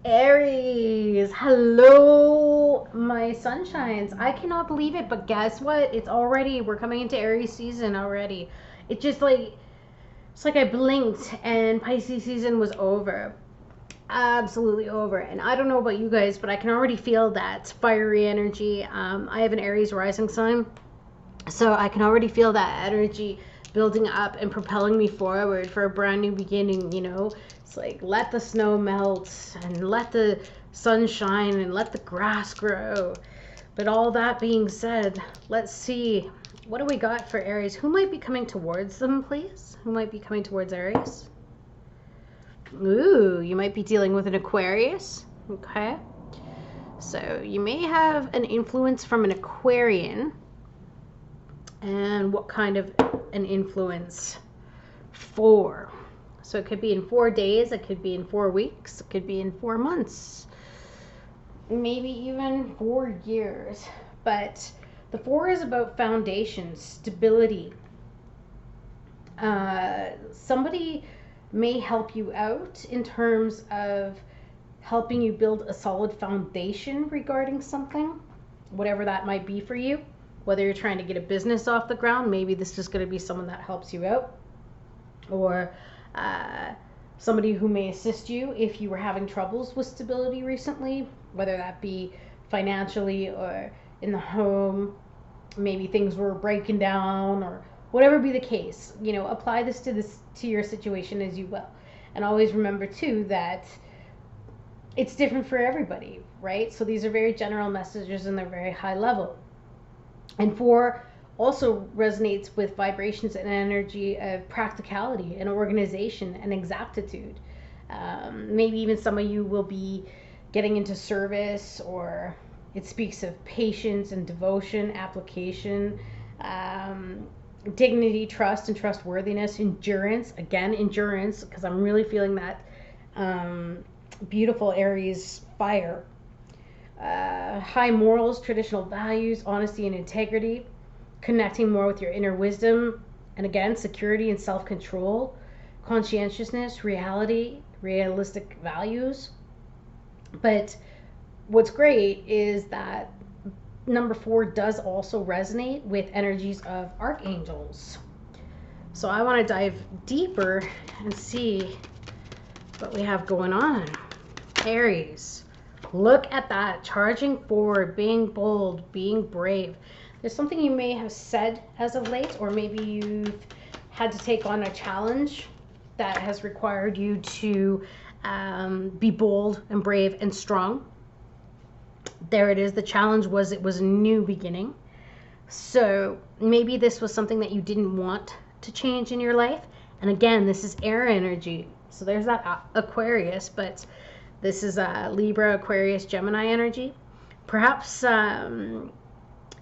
Aries, hello, my sunshines. I cannot believe it, but guess what? We're coming into Aries season already. It just like, it's like I blinked and Pisces season was over. Absolutely over. And I don't know about you guys, but I can already feel that fiery energy. I have an Aries rising sign, so I can already feel that energy building up and propelling me forward for a brand new beginning, you know? It's like let the snow melt and let the sun shine and let the grass grow. But all that being said, let's see. What do we got for Aries? Who might be coming towards them, please? Who might be coming towards Aries? Ooh, you might be dealing with an Aquarius. Okay. So you may have an influence from an Aquarian. And what kind of an influence for? So it could be in 4 days, it could be in 4 weeks, it could be in 4 months, maybe even 4 years. But the 4 is about foundation, stability. Somebody may help you out in terms of helping you build a solid foundation regarding something, whatever that might be for you. Whether you're trying to get a business off the ground, maybe this is going to be someone that helps you out, or somebody who may assist you if you were having troubles with stability recently, whether that be financially or in the home. Maybe things were breaking down, or whatever be the case. You know, apply this to your situation as you will, and always remember too that it's different for everybody, right? So these are very general messages and they're very high level. And 4 also resonates with vibrations and energy of practicality and organization and exactitude. Maybe even some of you will be getting into service, or it speaks of patience and devotion, application, dignity, trust and trustworthiness, endurance. Again, endurance, because I'm really feeling that beautiful Aries fire. High morals, traditional values, honesty and integrity, connecting more with your inner wisdom, and again, security and self-control, conscientiousness, reality, realistic values. But what's great is that number 4 does also resonate with energies of archangels. So I want to dive deeper and see what we have going on. Aries. Look at that, charging forward, being bold, being brave. There's something you may have said as of late, or maybe you've had to take on a challenge that has required you to be bold and brave and strong. There it is. The challenge was it was a new beginning. So maybe this was something that you didn't want to change in your life. And again, this is air energy. So there's that Aquarius, but this is Libra, Aquarius, Gemini energy. Perhaps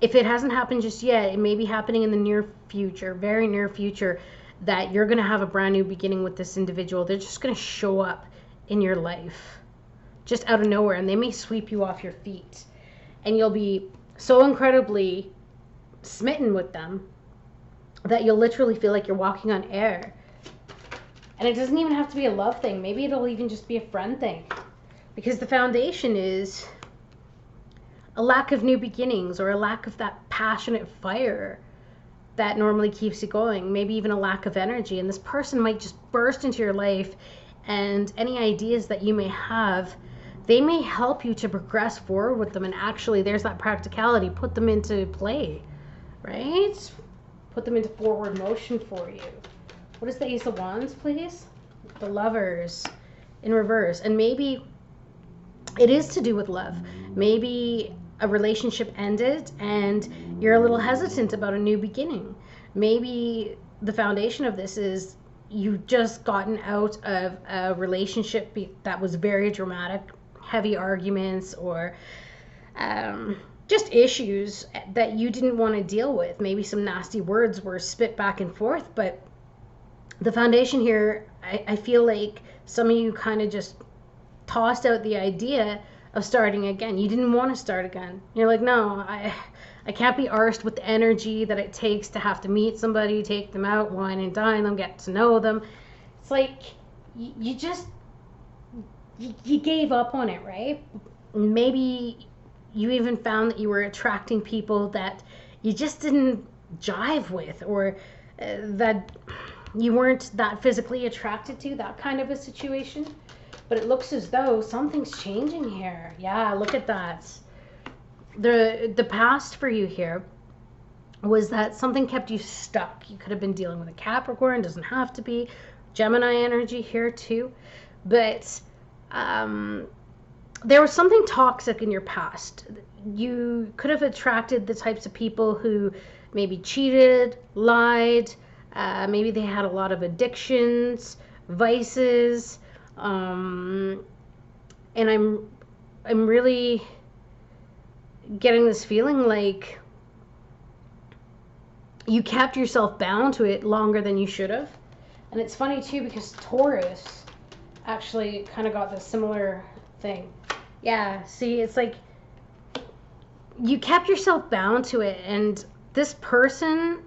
if it hasn't happened just yet, it may be happening in the near future, very near future, that you're going to have a brand new beginning with this individual. They're just going to show up in your life just out of nowhere, and they may sweep you off your feet. And you'll be so incredibly smitten with them that you'll literally feel like you're walking on air. And it doesn't even have to be a love thing. Maybe it'll even just be a friend thing. Because the foundation is a lack of new beginnings, or a lack of that passionate fire that normally keeps you going. Maybe even a lack of energy. And this person might just burst into your life, and any ideas that you may have, they may help you to progress forward with them. And actually, there's that practicality. Put them into play, right? Put them into forward motion for you. What is the Ace of Wands, please? The Lovers in reverse. And maybe it is to do with love. Maybe a relationship ended and you're a little hesitant about a new beginning. Maybe the foundation of this is you've just gotten out of a relationship that was very dramatic, heavy arguments, or just issues that you didn't want to deal with. Maybe some nasty words were spit back and forth, but the foundation here, I feel like some of you kind of just tossed out the idea of starting again. You didn't want to start again. You're like, no, I can't be arsed with the energy that it takes to have to meet somebody, take them out, wine and dine them, get to know them. It's like you just you gave up on it, right? Maybe you even found that you were attracting people that you just didn't jive with, or that you weren't that physically attracted to, that kind of a situation. But it looks as though something's changing here. Yeah, look at that. The past for you here was that something kept you stuck. You could have been dealing with a Capricorn, doesn't have to be. Gemini energy here too. But there was something toxic in your past. You could have attracted the types of people who maybe cheated, lied, maybe they had a lot of addictions, vices, and I'm really getting this feeling like you kept yourself bound to it longer than you should have. And it's funny too, because Taurus actually kind of got this similar thing. Yeah, see, it's like you kept yourself bound to it, and this person,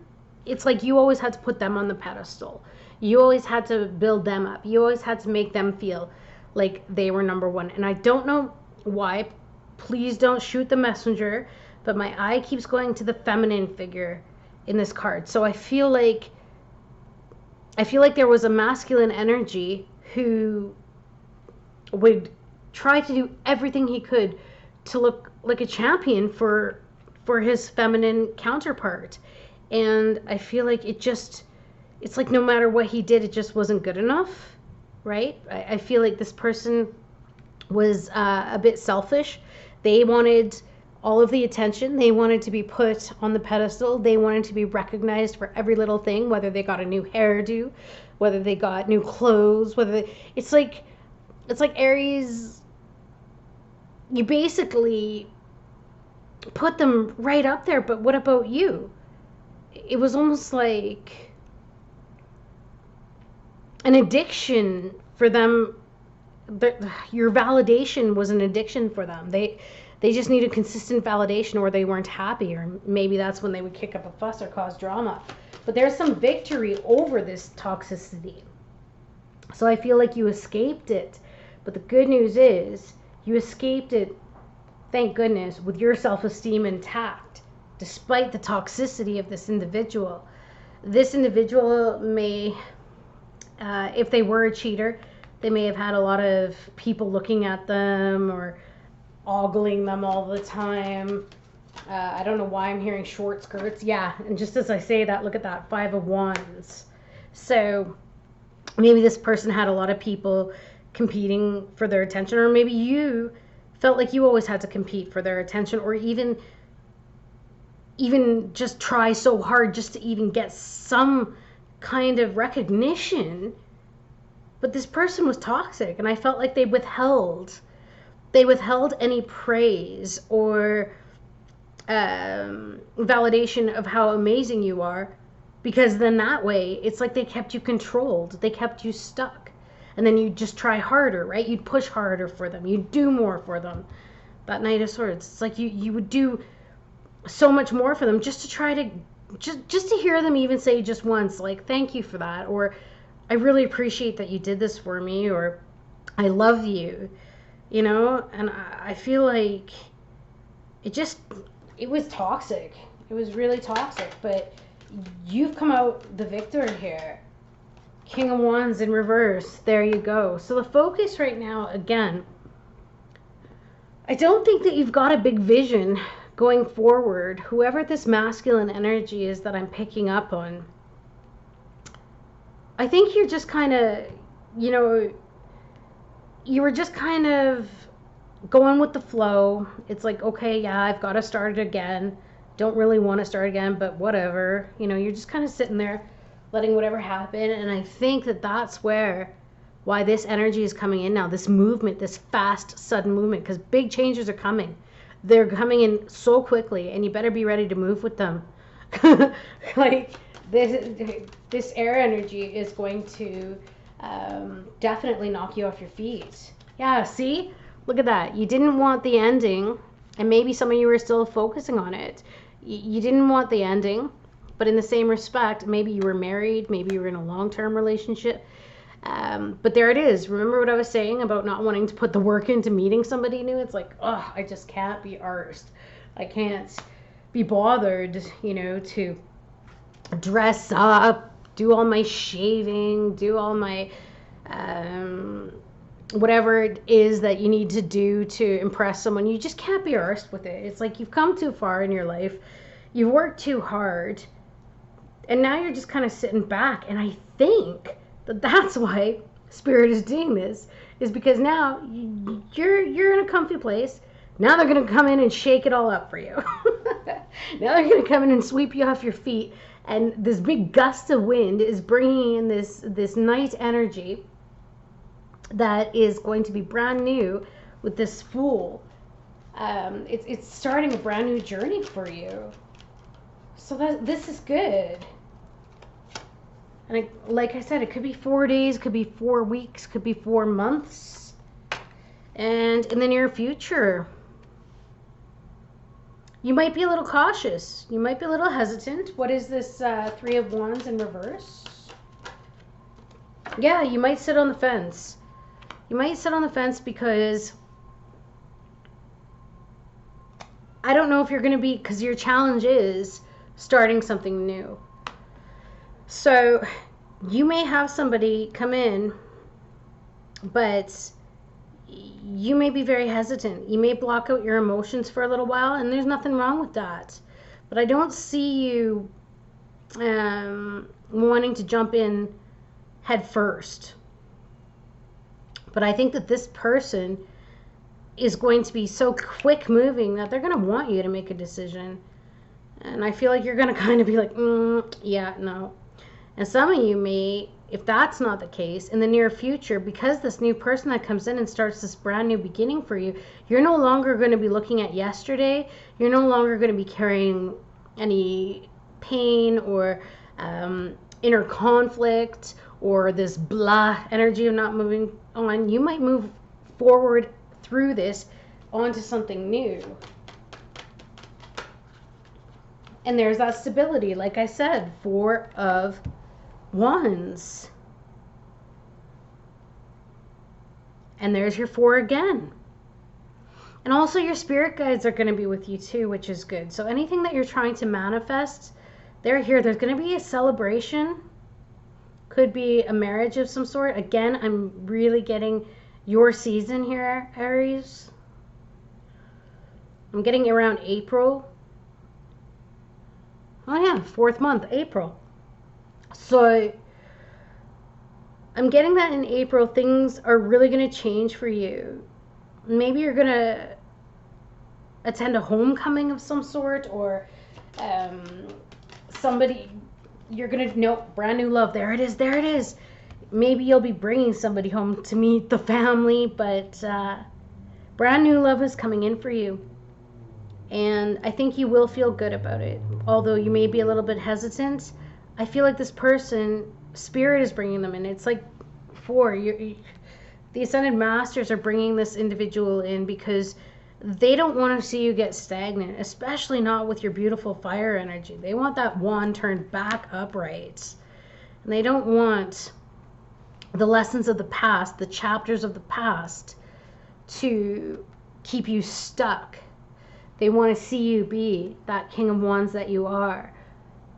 it's like you always had to put them on the pedestal. You always had to build them up. You always had to make them feel like they were number one. And I don't know why. Please don't shoot the messenger, but my eye keeps going to the feminine figure in this card. So I feel like there was a masculine energy who would try to do everything he could to look like a champion for his feminine counterpart. And I feel like it's like no matter what he did, it just wasn't good enough, right? I feel like this person was a bit selfish. They wanted all of the attention. They wanted to be put on the pedestal. They wanted to be recognized for every little thing, whether they got a new hairdo, whether they got new clothes, it's like Aries, you basically put them right up there, but what about you? It was almost like an addiction for them. Your validation was an addiction for them. They just needed consistent validation, or they weren't happy, or maybe that's when they would kick up a fuss or cause drama. But there's some victory over this toxicity. So I feel like you escaped it. But the good news is you escaped it, thank goodness, with your self-esteem intact, despite the toxicity of this individual. This individual may, if they were a cheater, they may have had a lot of people looking at them or ogling them all the time. I don't know why I'm hearing short skirts. Yeah, and just as I say that, look at that, 5 of Wands. So maybe this person had a lot of people competing for their attention, or maybe you felt like you always had to compete for their attention, or even just try so hard just to even get some kind of recognition. But this person was toxic, and I felt like they withheld any praise or validation of how amazing you are, because then that way it's like they kept you controlled, they kept you stuck, and then you just try harder, right? You'd push harder for them, you'd do more for them. That Knight of Swords, it's like you would do so much more for them just to try to just to hear them even say just once, like, thank you for that, or I really appreciate that you did this for me, or I love you, you know. And I feel like it was toxic. It was really toxic, but you've come out the victor here. King of Wands in reverse. There you go. So the focus right now, again, I don't think that you've got a big vision going forward. Whoever this masculine energy is that I'm picking up on, I think you're just kind of, you were just kind of going with the flow. It's like, okay, yeah, I've got to start it again. Don't really want to start again, but whatever. You're just kind of sitting there letting whatever happen. And I think that that's why this energy is coming in now, this movement, this fast, sudden movement, because big changes are coming. They're coming in so quickly, and you better be ready to move with them. Like, this air energy is going to definitely knock you off your feet. Yeah, see? Look at that. You didn't want the ending, and maybe some of you are still focusing on it. You didn't want the ending, but in the same respect, maybe you were married, maybe you were in a long-term relationship, But there it is. Remember what I was saying about not wanting to put the work into meeting somebody new? It's like, oh, I just can't be arsed. I can't be bothered, you know, to dress up, do all my shaving, do all my whatever it is that you need to do to impress someone. You just can't be arsed with it. It's like you've come too far in your life. You've worked too hard. And now you're just kind of sitting back. And I think that that's why Spirit is doing this, is because now you're in a comfy place. Now they're going to come in and shake it all up for you. Now they're going to come in and sweep you off your feet. And this big gust of wind is bringing in this night energy that is going to be brand new with this Fool. It's starting a brand new journey for you. So this is good. And like I said, it could be 4 days, could be 4 weeks, could be 4 months. And in the near future, you might be a little cautious. You might be a little hesitant. What is this 3 of Wands in reverse? Yeah, you might sit on the fence. You might sit on the fence because I don't know if you're going to be, because your challenge is starting something new. So you may have somebody come in, but you may be very hesitant. You may block out your emotions for a little while, and there's nothing wrong with that. But I don't see you wanting to jump in head first. But I think that this person is going to be so quick moving that they're going to want you to make a decision. And I feel like you're going to kind of be like, yeah, no. And some of you may, if that's not the case, in the near future, because this new person that comes in and starts this brand new beginning for you, you're no longer going to be looking at yesterday. You're no longer going to be carrying any pain or inner conflict or this blah energy of not moving on. You might move forward through this onto something new. And there's that stability, like I said, 4 of Wands. And there's your 4 again. And also your spirit guides are going to be with you too, which is good. So anything that you're trying to manifest, they're here. There's going to be a celebration. Could be a marriage of some sort. Again, I'm really getting your season here, Aries. I'm getting around April. Oh yeah, 4th month, April. So I'm getting that in April, things are really going to change for you. Maybe you're going to attend a homecoming of some sort, or somebody, you're going to know, brand new love. There it is, there it is. Maybe you'll be bringing somebody home to meet the family, but brand new love is coming in for you. And I think you will feel good about it. Although you may be a little bit hesitant, I feel like this person, Spirit is bringing them in. It's like 4. The Ascended Masters are bringing this individual in because they don't want to see you get stagnant, especially not with your beautiful fire energy. They want that wand turned back upright. And they don't want the lessons of the past, the chapters of the past, to keep you stuck. They want to see you be that King of Wands that you are,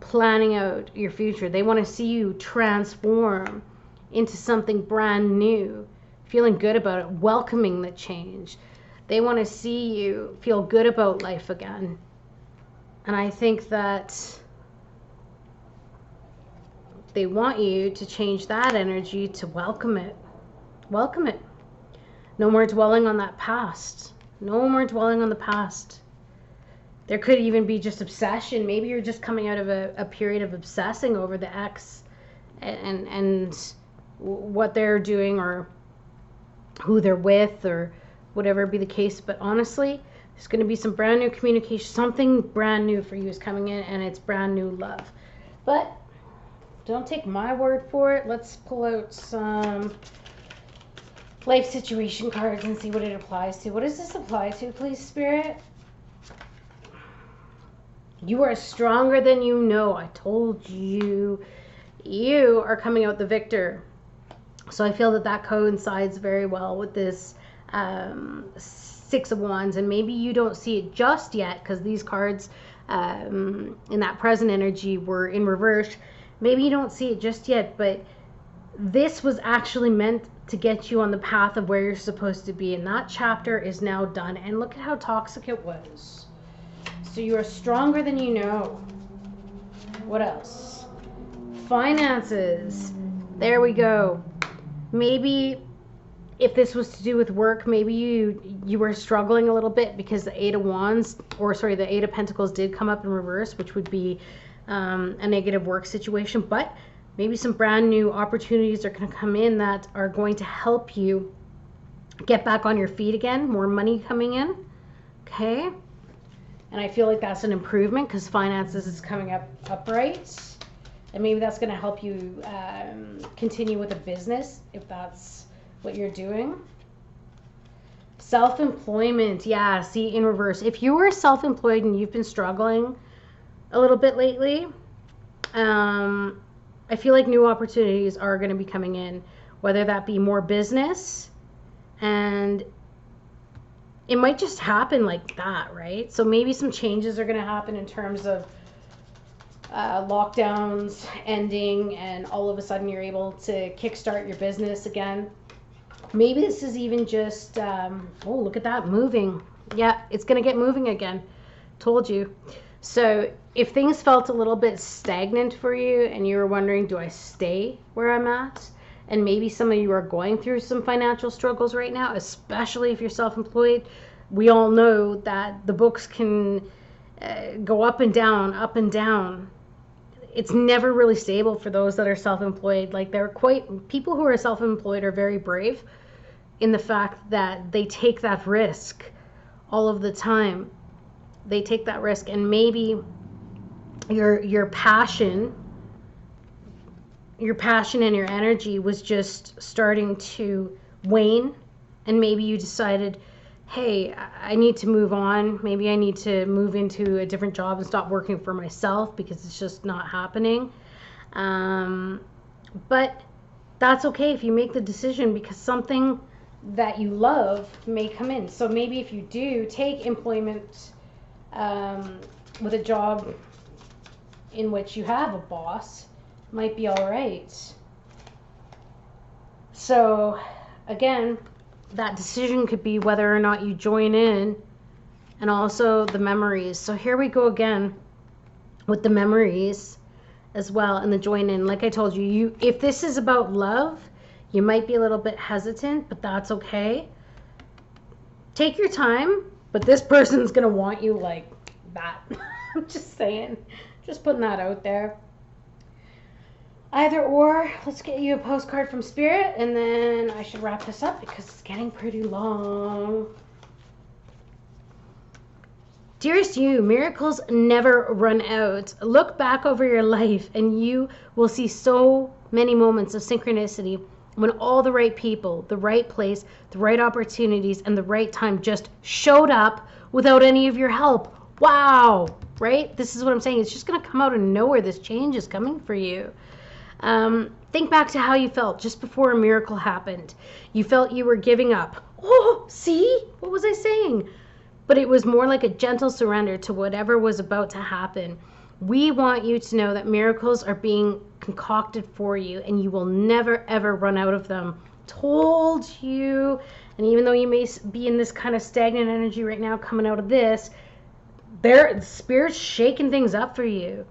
planning out your future. They want to see you transform into something brand new, feeling good about it, welcoming the change. They want to see you feel good about life again. And I think that they want you to change that energy to welcome it. Welcome it. No more dwelling on that past. No more dwelling on the past. There could even be just obsession. Maybe you're just coming out of a period of obsessing over the ex and what they're doing or who they're with or whatever be the case. But honestly, there's going to be some brand new communication. Something brand new for you is coming in, and it's brand new love. But don't take my word for it. Let's pull out some life situation cards and see what it applies to. What does this apply to, please, Spirit? You are stronger than you know. I told you. You are coming out the victor. So I feel that that coincides very well with this Six of Wands. And maybe you don't see it just yet because these cards in that present energy were in reverse. Maybe you don't see it just yet, but this was actually meant to get you on the path of where you're supposed to be. And that chapter is now done. And look at how toxic it was. So you are stronger than you know. What else? Finances. There we go. Maybe if this was to do with work, maybe you were struggling a little bit because the Eight of Wands, or sorry, the Eight of Pentacles did come up in reverse, which would be a negative work situation. But maybe some brand new opportunities are going to come in that are going to help you get back on your feet again. More money coming in. Okay. And I feel like that's an improvement because finances is coming up upright. And maybe that's going to help you continue with a business if that's what you're doing. Self-employment. Yeah, see, in reverse. If you were self-employed and you've been struggling a little bit lately, I feel like new opportunities are going to be coming in, whether that be more business, and it might just happen like that, right? So maybe some changes are going to happen in terms of lockdowns ending, and all of a sudden you're able to kickstart your business again. Maybe this is even just, oh, look at that, moving. Yeah, it's going to get moving again. Told you. So if things felt a little bit stagnant for you and you were wondering, do I stay where I'm at? And maybe some of you are going through some financial struggles right now, especially if you're self-employed. We all know that the books can go up and down, up and down. It's never really stable for those that are self-employed. Like, people who are self-employed are very brave in the fact that they take that risk all of the time. They take that risk, and maybe your passion and your energy was just starting to wane, and maybe you decided, hey, I need to move on. Maybe I need to move into a different job and stop working for myself because it's just not happening. But that's okay if you make the decision, because something that you love may come in. So maybe if you do take employment with a job in which you have a boss, might be all right. So again, that decision could be whether or not you join in, and also the memories. So here we go again with the memories as well, and the join in. Like I told you, if this is about love, you might be a little bit hesitant, but that's okay. Take your time, but this person's gonna want you like that. I'm just saying, just putting that out there. Either or, let's get you a postcard from Spirit, and then I should wrap this up because it's getting pretty long. Dearest you, miracles never run out. Look back over your life and you will see so many moments of synchronicity when all the right people, the right place, the right opportunities, and the right time just showed up without any of your help. Wow, right? This is what I'm saying. It's just going to come out of nowhere. This change is coming for you. Think back to how you felt just before a miracle happened. You felt you were giving up. Oh, see? What was I saying? But it was more like a gentle surrender to whatever was about to happen. We want you to know that miracles are being concocted for you, and you will never, ever run out of them. Told you. And even though you may be in this kind of stagnant energy right now coming out of this, the Spirit's shaking things up for you.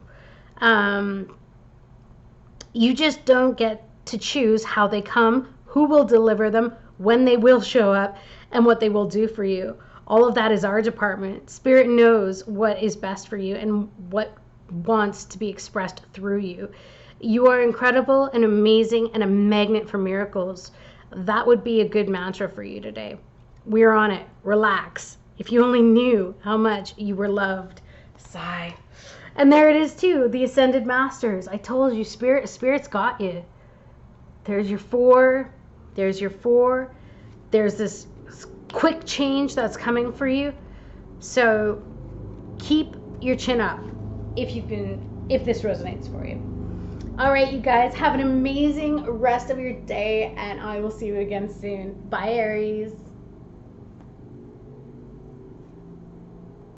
You just don't get to choose how they come, who will deliver them, when they will show up, and what they will do for you. All of that is our department. Spirit knows what is best for you and what wants to be expressed through you. You are incredible and amazing and a magnet for miracles. That would be a good mantra for you today. We're on it. Relax. If you only knew how much you were loved. Sigh. And there it is too, the Ascended Masters. I told you, Spirit's got you. There's your 4. There's your 4. There's this quick change that's coming for you. So keep your chin up if this resonates for you. All right, you guys, have an amazing rest of your day, and I will see you again soon. Bye, Aries.